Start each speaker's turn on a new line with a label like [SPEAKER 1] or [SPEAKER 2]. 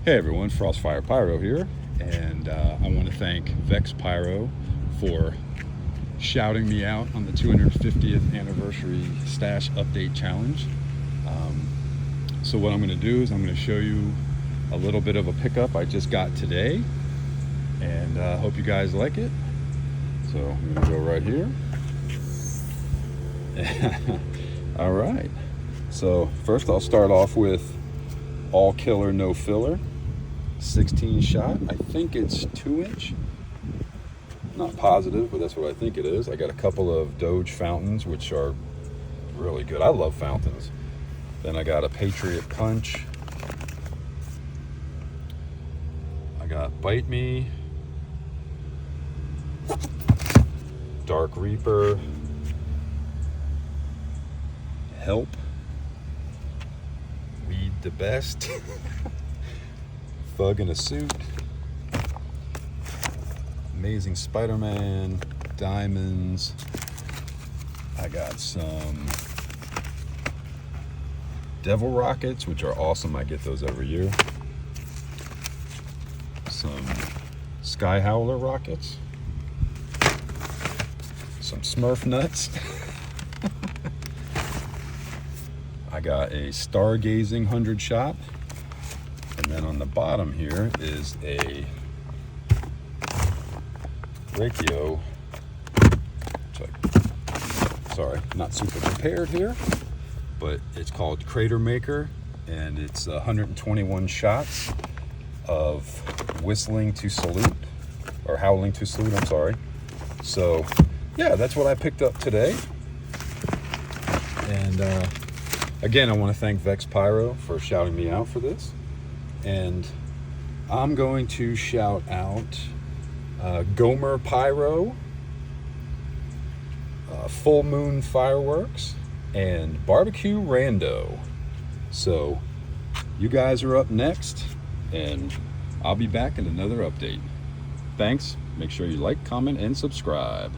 [SPEAKER 1] Hey everyone, Frostfire Pyro here, and I want to thank Vex Pyro for shouting me out on the 250th anniversary stash update challenge. So what I'm going to do is I'm going to show you a little bit of a pickup I just got today, and hope you guys like it. So I'm going to go right here. All right, so first I'll start off with all killer no filler 16 shot. I think it's 2-inch, not positive, but that's what I think it is. I got a couple of Doge fountains, which are really good. I love fountains. Then I got a Patriot Punch. I got Bite Me, Dark Reaper, Help, Weed the Best, Thug in a Suit, Amazing Spider-Man, Diamonds. I got some Devil Rockets, which are awesome. I get those every year. Some Sky Howler Rockets. Some Smurf Nuts. I got a Stargazing 100 shot. And then on the bottom here is a Brachio. Sorry, not super prepared here, but it's called Crater Maker, and it's 121 shots of Whistling to Salute, or Howling to Salute, I'm sorry. So yeah, that's what I picked up today. And again, I want to thank Vex Pyro for shouting me out for this. And I'm going to shout out Gomer Pyro, Full Moon Fireworks, and Barbecue Rando. So you guys are up next, and I'll be back in another update. Thanks. Make sure you like, comment, and subscribe.